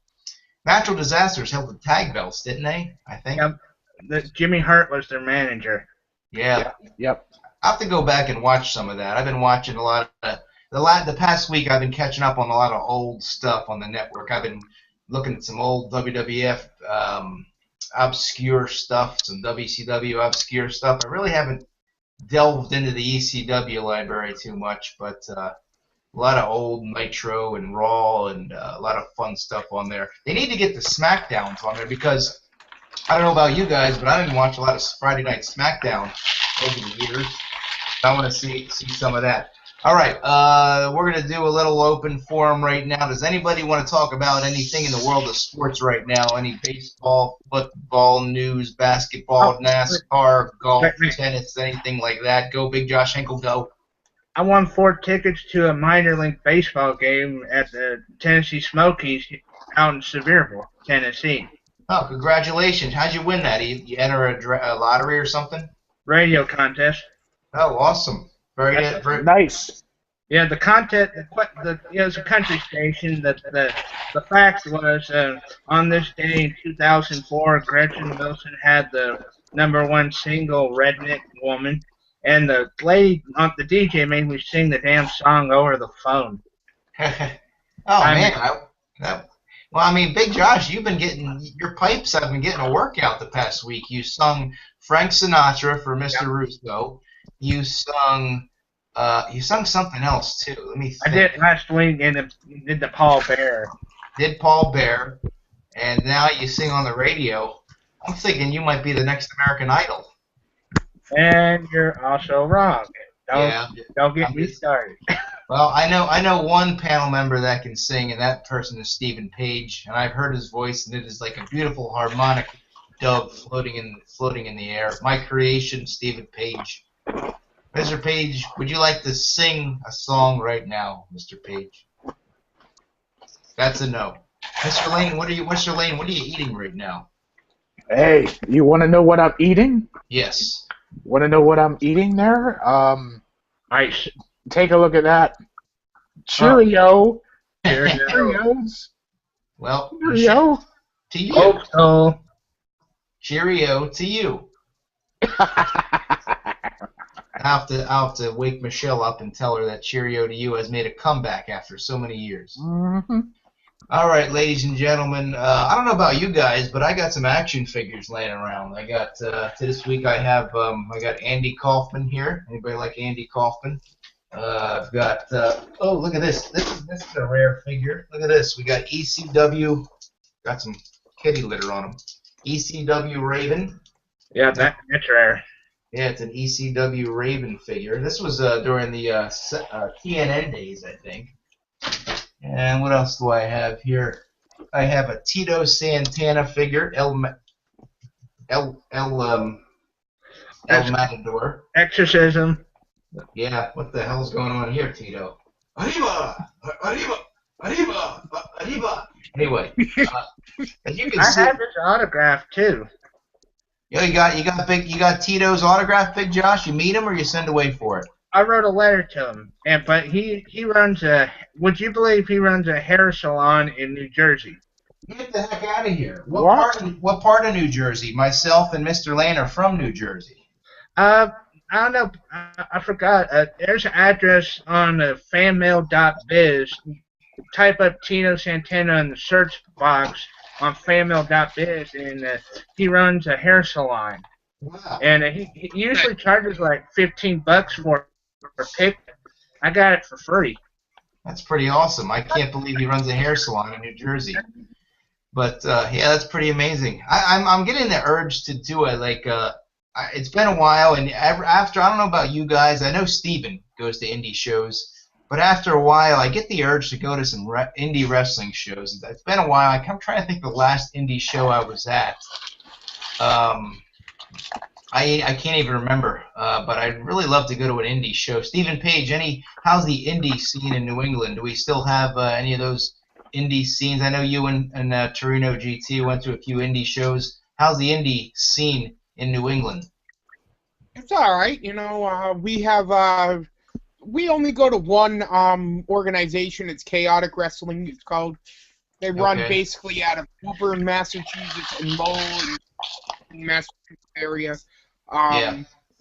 natural disasters held the tag belts, didn't they? I think. Yep. Jimmy Hart was their manager. Yeah. Yep. I have to go back and watch some of that. I've been watching a lot of the past week. I've been catching up on a lot of old stuff on the network. I've been looking at some old WWF obscure stuff, some WCW obscure stuff. I really haven't delved into the ECW library too much, but a lot of old Nitro and Raw and a lot of fun stuff on there. They need to get the SmackDowns on there because I don't know about you guys, but I didn't watch a lot of Friday Night SmackDown over the years. I want to see some of that. All right, we're going to do a little open forum right now. Does anybody want to talk about anything in the world of sports right now? Any baseball, football, news, basketball, NASCAR, golf, tennis, anything like that? Go, Big Josh Hinkle, go. I won 4 tickets to a minor league baseball game at the Tennessee Smokies out in Sevierville, Tennessee. Oh, congratulations. How'd you win that? You enter a lottery or something? Radio contest. Oh, awesome. Very good. Nice. Yeah, the contest, it was a country station. The fact was, on this day in 2004, Gretchen Wilson had the #1 single, Redneck Woman, and the lady, the DJ made me sing the damn song over the phone. Well, I mean, Big Josh, you've been getting, your pipes have been getting a workout the past week. You sung Frank Sinatra for Mr. Russo. you sung something else too. Let me I think. did last week and did the Paul Bear. Did Paul Bear, and now you sing on the radio. I'm thinking you might be the next American Idol. And you're also wrong. Don't get me started. Well, I know one panel member that can sing, and that person is Stephen Page, and I've heard his voice, and it is like a beautiful harmonic dove floating in the air. My creation, Stephen Page. Mr. Page, would you like to sing a song right now, Mr. Page? That's a no. Mr. Lane, what are you eating right now? Hey, you want to know what I'm eating? Yes. Want to know what I'm eating there? Ice. Take a look at that. Cheerio. Cheerio. Cheerios. Well, Cheerio. to you. Oh, Cheerio to you. I'll have to wake Michelle up and tell her that Cheerio to you has made a comeback after so many years. Mm-hmm. All right, ladies and gentlemen. I don't know about you guys, but I got some action figures laying around. I got this week. I got Andy Kaufman here. Anybody like Andy Kaufman? I've got oh, look at this. This is a rare figure. Look at this. We got ECW. Got some kitty litter on him. ECW Raven. yeah, that's rare. Yeah, it's an ECW Raven figure. This was during the TNN days, I think. And what else do I have here? I have a Tito Santana figure, El Matador. Exorcism. Yeah, what the hell's going on here, Tito? Arriba! Arriba! Arriba! Arriba! Anyway, as you can I see, have his autograph too. yo, you got Tito's autograph, Big Josh. You meet him or you send away for it? I wrote a letter to him, but he runs a. Would you believe he runs a hair salon in New Jersey? Get the heck out of here! What part of New Jersey? Myself and Mr. Lane are from New Jersey. I don't know. I forgot. There's an address on fanmail.biz. Type up Tino Santana in the search box on fanmail.biz, and he runs a hair salon. Wow. And he usually charges like $15 for a pick. I got it for free. That's pretty awesome. I can't believe he runs a hair salon in New Jersey. But yeah, that's pretty amazing. I'm getting the urge to do it. It's been a while, and after I don't know about you guys. I know Steven goes to indie shows, but after a while, I get the urge to go to some indie wrestling shows. It's been a while. I'm trying to think the last indie show I was at. I can't even remember, but I'd really love to go to an indie show. Stephen Page, how's the indie scene in New England? Do we still have any of those indie scenes? I know you and Torino GT went to a few indie shows. How's the indie scene in New England? It's all right. We only go to one organization. It's Chaotic Wrestling. It's called. They run basically out of Woburn, Massachusetts, and Lowell, in Massachusetts area.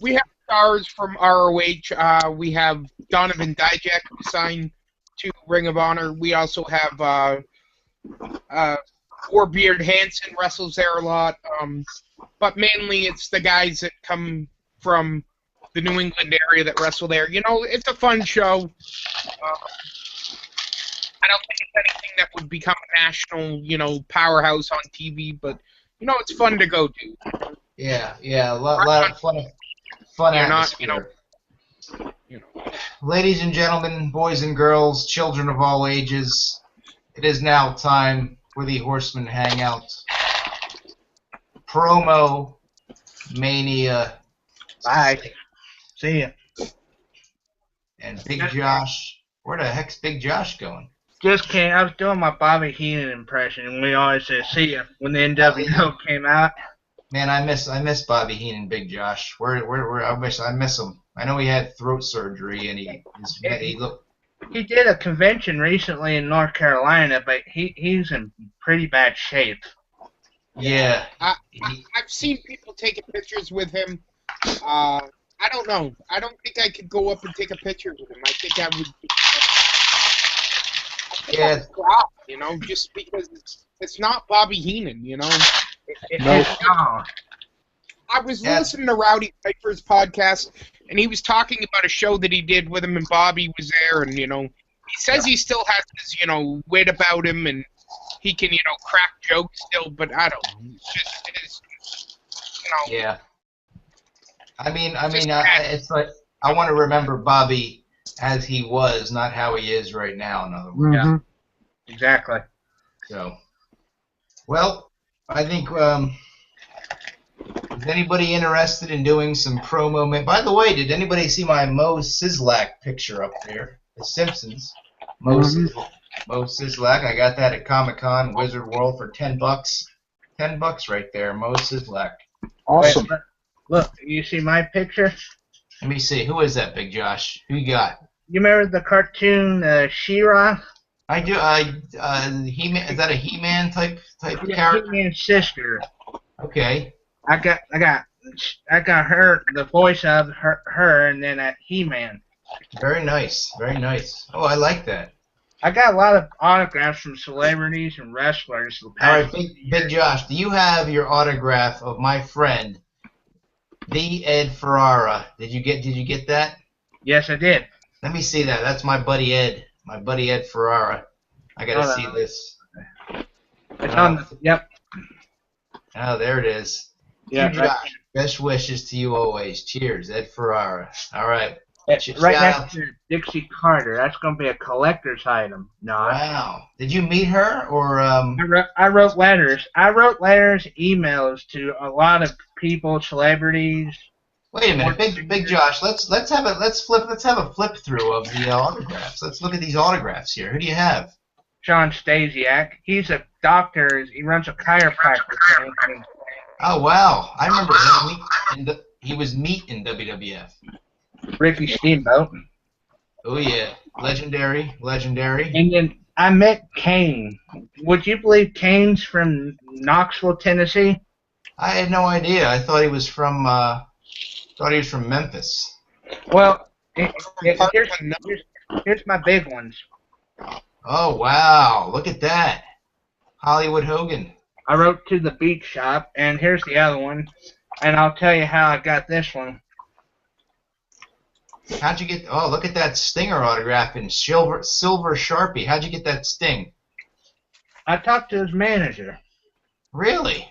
We have stars from ROH. We have Donovan Dijak, who signed to Ring of Honor. We also have Warbeard Hansen wrestles there a lot. But mainly it's the guys that come from the New England area that wrestle there. It's a fun show. I don't think it's anything that would become a national, powerhouse on TV, but, it's fun to go to. Yeah, a lot of fun atmosphere. Ladies and gentlemen, boys and girls, children of all ages, it is now time for the Horsemen Hangout. Promo Mania. Bye. See ya. And Big Josh. Where the heck's Big Josh going? Just kidding. I was doing my Bobby Heenan impression, and we always say "see ya" when the NWO came out. Man, I miss Bobby Heenan, Big Josh. I miss him. I know he had throat surgery, and he looked. He did a convention recently in North Carolina, but he's in pretty bad shape. Yeah. I've seen people taking pictures with him. I don't know. I don't think I could go up and take a picture with him. I think I would. Yeah. Crowd, just because it's not Bobby Heenan, No. I was Yes. listening to Rowdy Piper's podcast, and he was talking about a show that he did with him, and Bobby was there, and, he says he still has his, wit about him, and he can, crack jokes still, but I don't know. It's just his, Yeah. Just It's like I want to remember Bobby as he was, not how he is right now. In other words. Mhm. Exactly. So, well, I think is anybody interested in doing some promo? By the way, did anybody see my Mo Sizlak picture up there? The Simpsons. Mo Sizlak. I got that at Comic-Con Wizard World for $10. $10 right there. Mo Sizlak. Awesome. Wait, look, you see my picture? Let me see. Who is that, Big Josh? Who you got? You remember the cartoon She-Ra? I do. He-Man. Is that a He-Man type Yeah, character? He-Man's sister. Okay. I got her, the voice of her, and then He-Man. Very nice. Very nice. Oh, I like that. I got a lot of autographs from celebrities and wrestlers. All right, Big Josh, do you have your autograph of my friend, the Ed Ferrara? Did you get that? Yes, I did. Let me see that. That's my buddy Ed. My buddy Ed Ferrara. I gotta see this. It's on the, yep. Oh, there it is. Yeah, Big Josh, best wishes to you always. Cheers, Ed Ferrara. All right. right Shout next out. to Dixie Carter. That's going to be a collector's item. No, Wow. Did you meet her or I wrote letters. I wrote letters, emails to a lot of people, celebrities. Wait a minute, Big Josh. Let's have a flip through of the autographs. Let's look at these autographs here. Who do you have? John Stasiak. He's a doctor. He runs a chiropractic clinic. Oh wow, I remember him. He was meat in WWF. Ricky Steamboat. Oh yeah, legendary. And then I met Kane. Would you believe Kane's from Knoxville, Tennessee? I had no idea. I thought he was from Memphis. Well, here's my big ones. Oh wow, look at that, Hollywood Hogan. I wrote to the beach shop, and here's the other one, and I'll tell you how I got this one. How'd you get? Oh, look at that Stinger autograph in silver Sharpie. How'd you get that Sting? I talked to his manager. Really?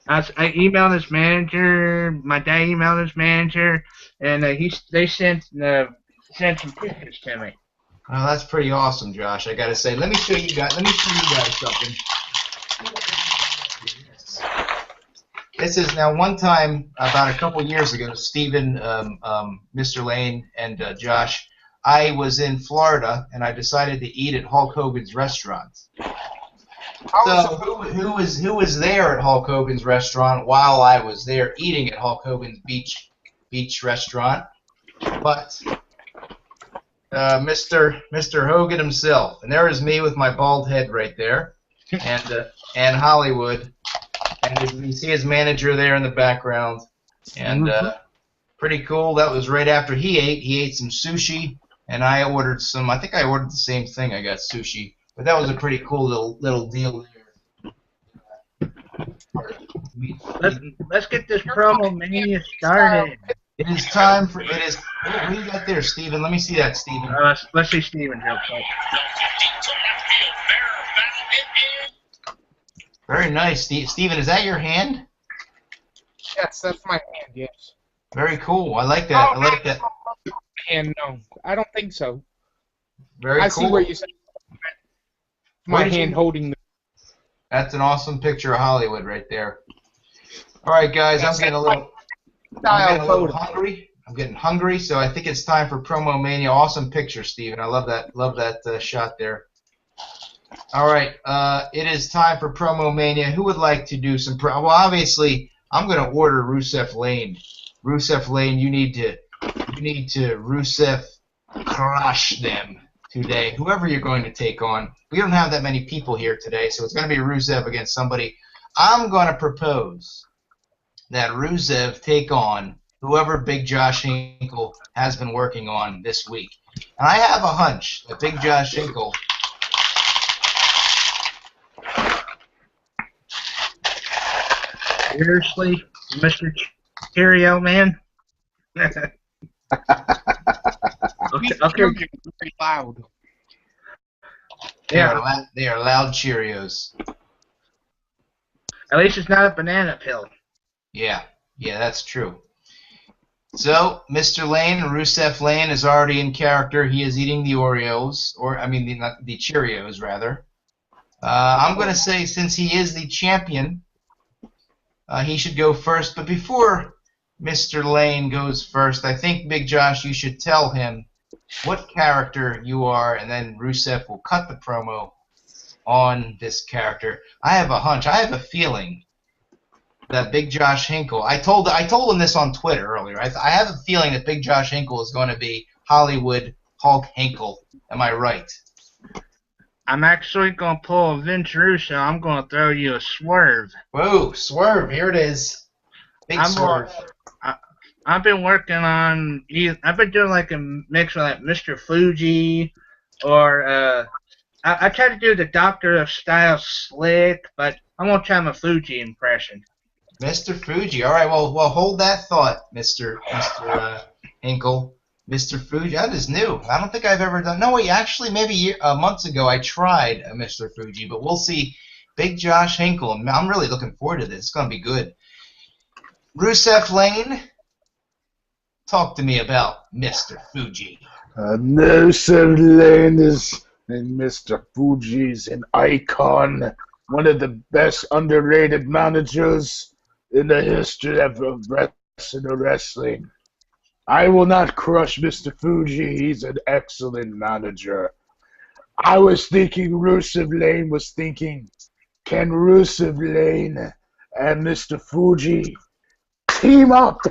I emailed his manager. My dad emailed his manager, and they sent some pictures to me. Oh, that's pretty awesome, Josh. I gotta say. Let me show you guys something. This is now one time about a couple years ago, Stephen, Mr. Lane, and Josh. I was in Florida and I decided to eat at Hulk Hogan's restaurant. So who was there at Hulk Hogan's restaurant while I was there eating at Hulk Hogan's beach restaurant? But Mr. Hogan himself, and there is me with my bald head right there, and Hollywood. And you see his manager there in the background, and pretty cool. That was right after he ate. He ate some sushi, and I ordered some. I think I ordered the same thing. I got sushi, but that was a pretty cool little deal there. Let's get this promo mania started. It is time for it is. What do you got there, Steven? Let me see that, Steven. Let's see Steven real quick. Very nice, Steven. Is that your hand? Yes, that's my hand. Yes. Very cool. I like that. I like that. And no, I don't think so. Very cool. I see where you said my hand holding the. That's an awesome picture of Hollywood right there. All right, guys, I'm getting a little hungry. I'm getting hungry, so I think it's time for Promo Mania. Awesome picture, Steven. I love that. Love that shot there. All right, it is time for Promo Mania. Who would like to do some well, obviously, I'm going to order Rusev Lane. Rusev Lane, you need to Rusev crush them today. Whoever you're going to take on. We don't have that many people here today, so it's going to be Rusev against somebody. I'm going to propose that Rusev take on whoever Big Josh Hinkle has been working on this week. And I have a hunch that Big Josh Hinkle Seriously, Mr. Cheerio, man. These Okay. Cheerios are very loud. Yeah. They are loud Cheerios. At least it's not a banana peel. Yeah, that's true. So, Mr. Lane, Rusev Lane, is already in character. He is eating the Oreos, the Cheerios, rather. I'm going to say, since he is the champion, he should go first. But before Mr. Lane goes first, I think, Big Josh, you should tell him what character you are, and then Rusev will cut the promo on this character. I have a hunch. I have a feeling that Big Josh Hinkle. I told him this on Twitter earlier. I have a feeling that Big Josh Hinkle is going to be Hollywood Hulk Hinkle. Am I right? I'm actually going to pull a Vince Russo. I'm going to throw you a swerve. Whoa, swerve. Here it is. Big swerve. I've been working on. I've been doing like a mix of like Mr. Fuji, or I tried to do the Doctor of Style Slick, but I'm gonna try my Fuji impression. Mr. Fuji. All right. Well, hold that thought, Mr. Hinkle. Mr. Fuji. That is new. I don't think I've ever done. No, wait. Actually, maybe months ago I tried a Mr. Fuji, but we'll see. Big Josh Hinkle. I'm really looking forward to this. It's gonna be good. Rusev Lane. Talk to me about Mr. Fuji. Rusev Lane and Mr. Fuji is an icon, one of the best underrated managers in the history of wrestling. I will not crush Mr. Fuji. He's an excellent manager. I was thinking Rusev Lane was thinking, can Rusev Lane and Mr. Fuji team up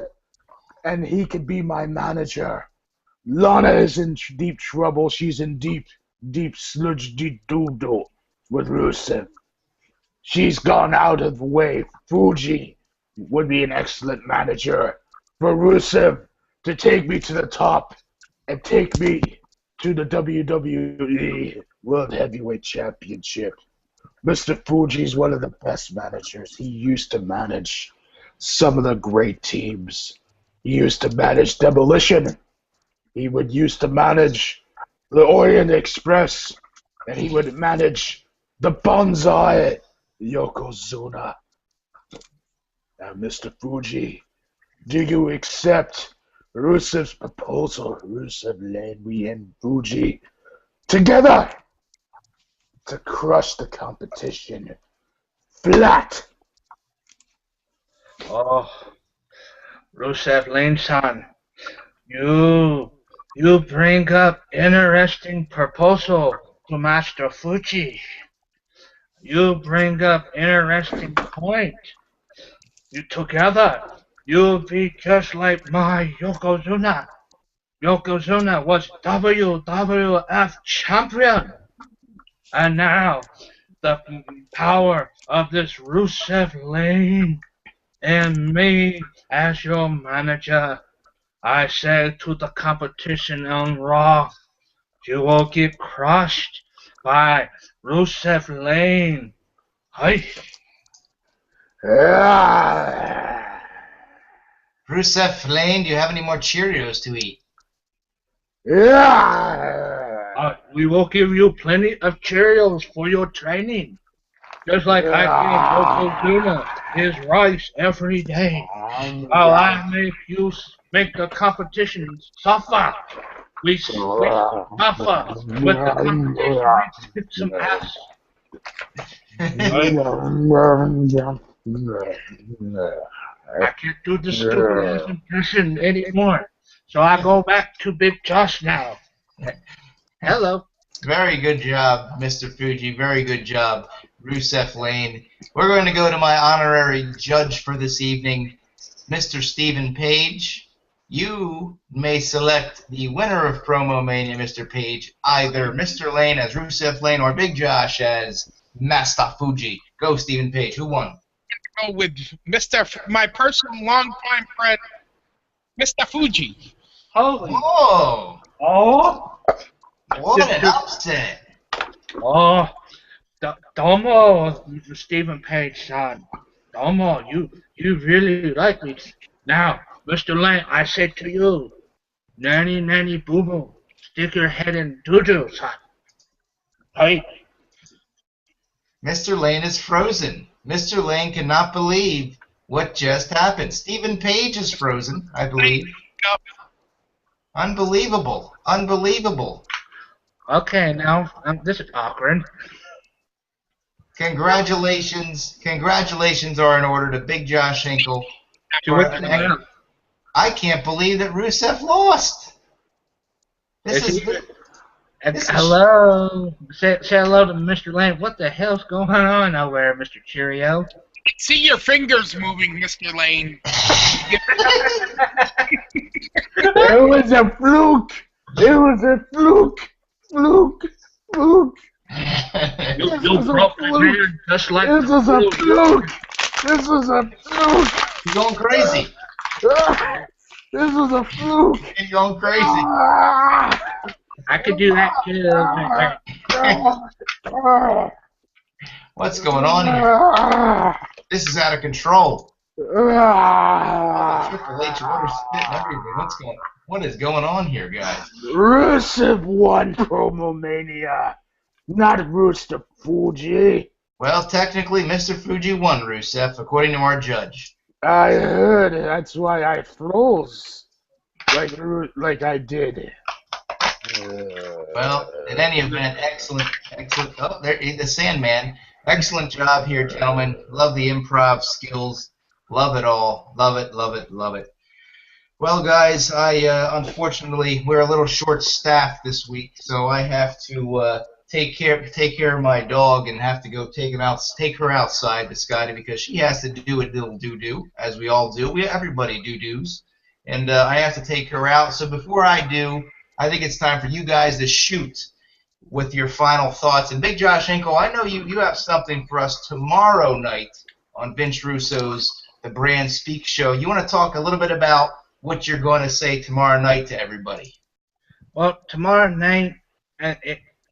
and he could be my manager? Lana is in deep trouble. She's in deep sludge, deep doodle with Rusev. She's gone out of the way. Fuji would be an excellent manager for Rusev to take me to the top and take me to the WWE World Heavyweight Championship. Mr. Fuji's one of the best managers. He used to manage some of the great teams. He used to manage Demolition. He would used to manage the Orient Express. And he would manage the Bonsai Yokozuna. Now, Mr. Fuji, do you accept Rusev's proposal? Rusev Lane, we and Fuji together to crush the competition flat. Oh, Rusev Lane-san, you bring up interesting proposal to Master Fuji. You bring up interesting point. You together, you'll be just like my Yokozuna. Yokozuna was WWF champion. And now, the power of this Rusev Lane and me as your manager, I say to the competition on Raw, you will get crushed by Rusev Lane. Hey. Rusev Lane, do you have any more Cheerios to eat? We will give you plenty of Cheerios for your training. Just like I give Yokozuna his rice every day. While I make the competition suffer. We suffer with the competition. We kick some ass. I can't do the stupid impression anymore. So I go back to Big Josh now. Hello. Very good job, Mr. Fuji. Very good job, Rusev Lane. We're going to go to my honorary judge for this evening, Mr. Stephen Page. You may select the winner of Promo Mania, Mr. Page, either Mr. Lane as Rusev Lane or Big Josh as Master Fuji. Go, Stephen Page. Who won? Go with my personal longtime friend, Mr. Fuji. Holy. Oh! Oh! What an upset! Oh! Domo, Stephen Page, son. Domo, you really like me. Now, Mr. Lane, I say to you, nanny, nanny, boo boo, stick your head in doo doo, son. Hey, Mr. Lane is frozen. Mr. Lane cannot believe what just happened. Stephen Page is frozen, I believe. Unbelievable. Unbelievable. okay, now this is awkward. Congratulations. Congratulations are in order to Big Josh Hinkle. To which one else? I can't believe that Rusev lost. This Is is he- this is hello. Say hello to Mr. Lane. What the hell's going on over there, Mr. Cheerio? See your fingers moving, Mr. Lane. It was a fluke. It was a fluke. Fluke. Fluke. You broke the man just like This was a fluke. This was a fluke. You're going crazy. This was a fluke. You're going crazy. I could do that too. What's going on here? This is out of control. Triple H orders spit and everything. What is going on here, guys? Rusev won Promo Mania, not Rooster Fuji. Well, technically, Mr. Fuji won, Rusev, according to our judge. I heard. That's why I froze like I did. Well, in any event, excellent. Oh, there, the Sandman. Excellent job here, gentlemen. Love the improv skills. Love it all. Love it, love it, love it. Well, guys, unfortunately, we're a little short-staffed this week, so I have to take care of my dog and have to go take her outside to Scotty because she has to do a little doo-doo, as we all do. Everybody doo-doos. And I have to take her out. So before I do, I think it's time for you guys to shoot with your final thoughts. And Big Josh Hinkle, I know you have something for us tomorrow night on Vince Russo's The Brand Speak Show. You want to talk a little bit about what you're going to say tomorrow night to everybody? Well, tomorrow night,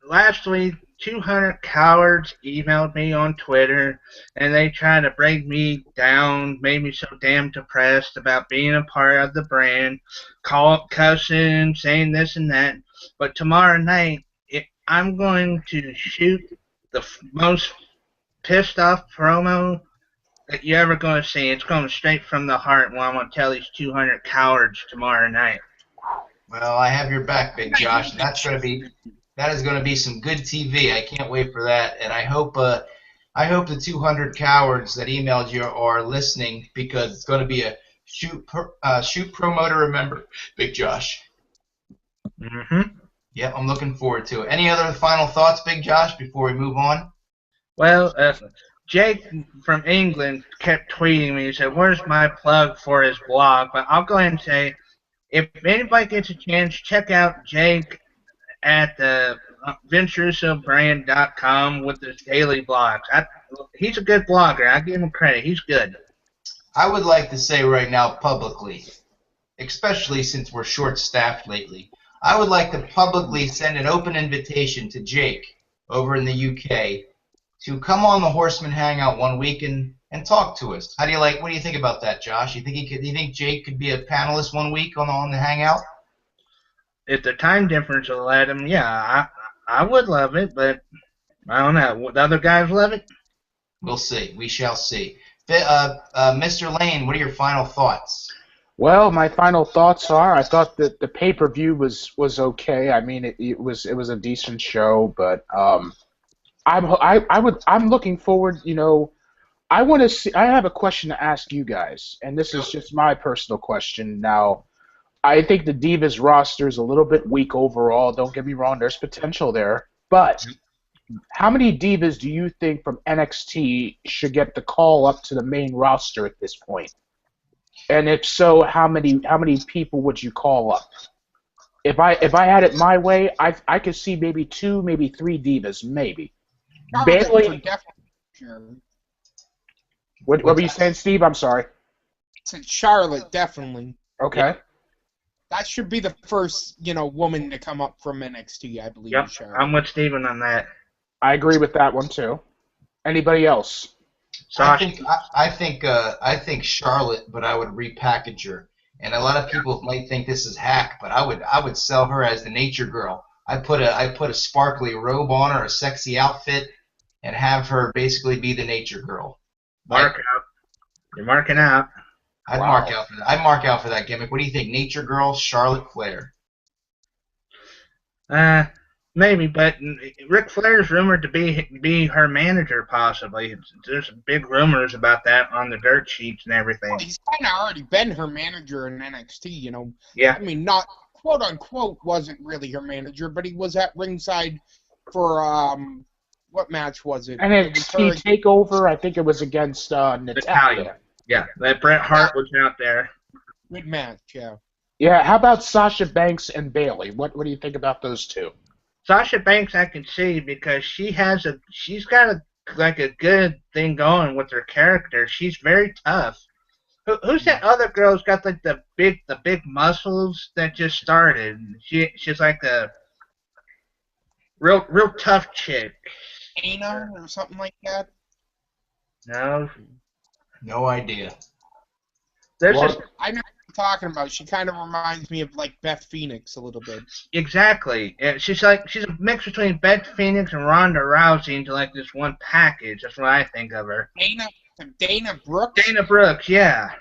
last week, 200 cowards emailed me on Twitter, and they tried to break me down, made me so damn depressed about being a part of the brand, cussing, saying this and that. But tomorrow night, I'm going to shoot the most pissed off promo that you're ever going to see. It's going straight from the heart when I'm going to tell these 200 cowards tomorrow night. Well, I have your back, Big Josh. That is going to be some good TV. I can't wait for that, and I hope the 200 cowards that emailed you are listening because it's going to be a shoot promo to remember, Big Josh. Mm-hmm. Yeah, I'm looking forward to it. Any other final thoughts, Big Josh, before we move on? Well, Jake from England kept tweeting me. He said, "Where's my plug for his blog?" But I'll go ahead and say, if anybody gets a chance, check out Jake at the VinceRussoBrand.com with his daily blogs. He's a good blogger. I give him credit. He's good. I would like to say right now publicly, especially since we're short-staffed lately, I would like to publicly send an open invitation to Jake over in the UK to come on the Horsemen Hangout one week and talk to us. What do you think about that, Josh? You think Jake could be a panelist one week on the Hangout? If the time difference will let him, yeah, I would love it, but I don't know. Would other guys love it? We'll see. We shall see. Mr. Lane, what are your final thoughts? Well, my final thoughts are: I thought that the pay-per-view was okay. I mean, it was a decent show, but I'm looking forward. You know, I want to see. I have a question to ask you guys, and this is just my personal question. Now, I think the Divas roster is a little bit weak overall. Don't get me wrong; there's potential there, but how many Divas do you think from NXT should get the call up to the main roster at this point? And if so, how many people would you call up? If I had it my way, I could see maybe 2, maybe 3 Divas, maybe. Bayley. Sure. What were you saying, Steve? I'm sorry. Said Charlotte, definitely. Okay. That should be the first, woman to come up from NXT, I believe. Yep, Charlotte. I'm with Steven on that. I agree with that one too. Anybody else? Sasha. I think Charlotte, but I would repackage her. And a lot of people might think this is hack, but I would sell her as the nature girl. I put a sparkly robe on her, a sexy outfit, and have her basically be the nature girl. Mark out. You're marking out. I'd mark out for that. I'd mark out for that gimmick. What do you think, nature girl, Charlotte Flair? Maybe, but Ric Flair's rumored to be her manager, possibly. There's big rumors about that on the dirt sheets and everything. Well, he's kind of already been her manager in NXT, you know. Yeah. I mean, not quote unquote wasn't really her manager, but he was at ringside for what match was it? NXT Takeover. I think it was against Natalya. Yeah, that Bret Hart was out there. Good match, yeah. Yeah. How about Sasha Banks and Bayley? What do you think about those two? Sasha Banks, I can see because she's got a good thing going with her character. She's very tough. Who's that other girl who's got like the big muscles that just started? She's like a real tough chick. Dana or something like that. No idea. There's I know what you're talking about. She kind of reminds me of like Beth Phoenix a little bit. Exactly. She's a mix between Beth Phoenix and Ronda Rousey into like this one package. That's what I think of her. Dana Brooks? Dana Brooks, yeah.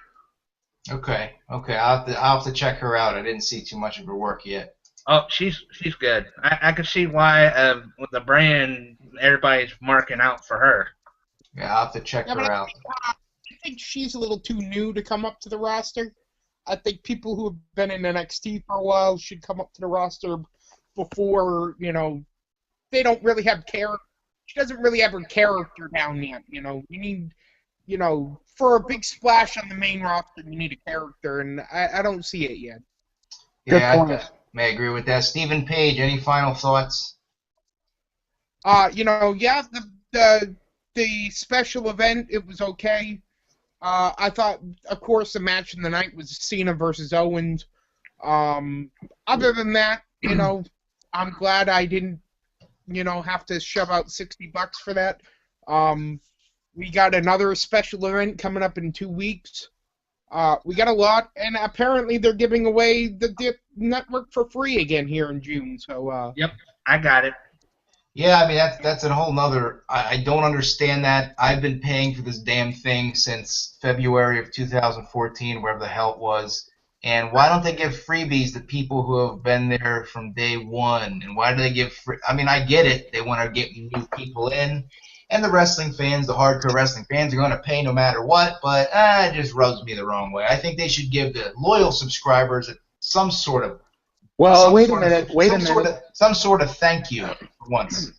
Okay. I'll have to check her out. I didn't see too much of her work yet. Oh, she's good. I can see why with the brand everybody's marking out for her. Yeah, I'll have to check her out. I think she's a little too new to come up to the roster. I think people who have been in NXT for a while should come up to the roster before, you know, they don't really have character. She doesn't really have her character down yet, you know. You need, you know, for a big splash on the main roster, you need a character, and I don't see it yet. Yeah, I may agree with that. Stephen Page, any final thoughts? You know, yeah, the special event, it was okay. I thought, of course, the match of the night was Cena versus Owens. Other than that, you know, I'm glad I didn't, you know, have to shove out $60 for that. We got another special event coming up in 2 weeks. We got a lot, and apparently they're giving away the network for free again here in June. So. Yep, I got it. Yeah, I mean, that's a whole nother... I don't understand that. I've been paying for this damn thing since February of 2014, wherever the hell it was. And why don't they give freebies to people who have been there from day one? And why do they give free... I mean, I get it. They want to get new people in. And the wrestling fans, the hardcore wrestling fans, are going to pay no matter what. But it just rubs me the wrong way. I think they should give the loyal subscribers some sort of... Well, wait a minute. Some sort of thank you for once.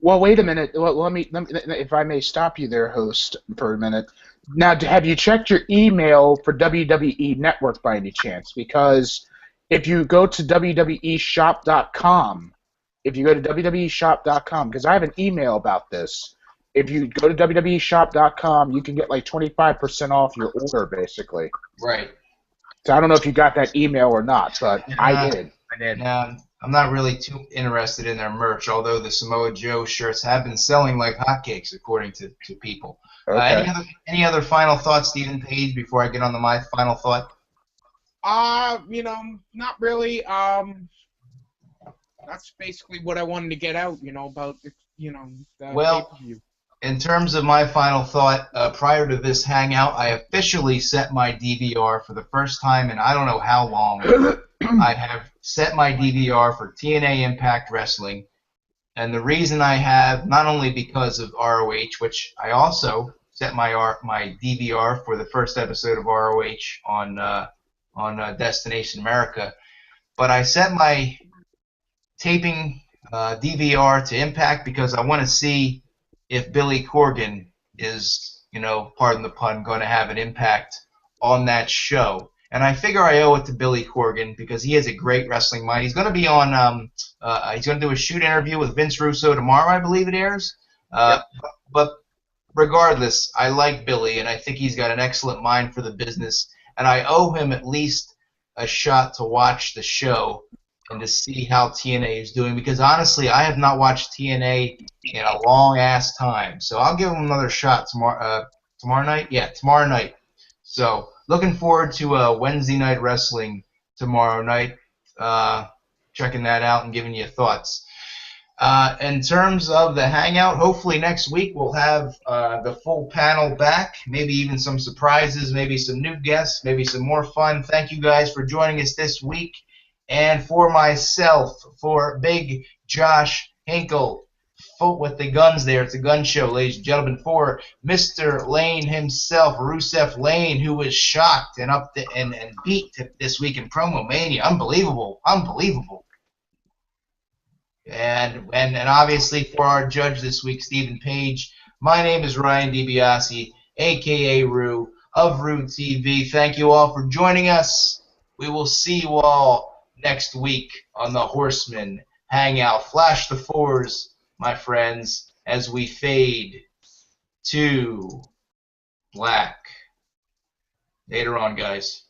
Well, wait a minute. Well, let me, if I may stop you there, host, for a minute. Now, have you checked your email for WWE Network by any chance? Because if you go to WWEshop.com, because I have an email about this. If you go to WWEshop.com, you can get like 25% off your order, basically. Right. So I don't know if you got that email or not, but I did. Yeah, I'm not really too interested in their merch, although the Samoa Joe shirts have been selling like hotcakes, according to people. Okay. Any other final thoughts, Stephen Page, before I get on to my final thought? You know, not really. That's basically what I wanted to get out, you know, about, you know, the pay-per-view. In terms of my final thought, prior to this hangout, I officially set my DVR for the first time in I don't know how long. I have set my DVR for TNA Impact Wrestling, and the reason I have, not only because of ROH, which I also set my DVR for the first episode of ROH on Destination America, but I set my taping DVR to Impact because I want to see if Billy Corgan is, you know, pardon the pun, going to have an impact on that show. And I figure I owe it to Billy Corgan because he has a great wrestling mind. He's going to be on, he's going to do a shoot interview with Vince Russo tomorrow, I believe it airs. Yep. But regardless, I like Billy, and I think he's got an excellent mind for the business. And I owe him at least a shot to watch the show and to see how TNA is doing. Because honestly, I have not watched TNA in a long-ass time. So I'll give him another shot tomorrow, tomorrow night? Yeah, tomorrow night. So looking forward to Wednesday Night Wrestling tomorrow night. Checking that out and giving you thoughts. In terms of the Hangout, hopefully next week we'll have the full panel back, maybe even some surprises, maybe some new guests, maybe some more fun. Thank you guys for joining us this week. And for myself, for Big Josh Hinkle, with the guns there, it's a gun show, ladies and gentlemen, for Mr. Lane himself, Rusev Lane, who was shocked and and beat this week in Promo Mania. Unbelievable. And obviously for our judge this week, Stephen Page, my name is Ryan DiBiase, a.k.a. Rue of Rue TV. Thank you all for joining us. We will see you all next week on the Horsemen Hangout. Flash the fours, my friends, as we fade to black. Later on, guys.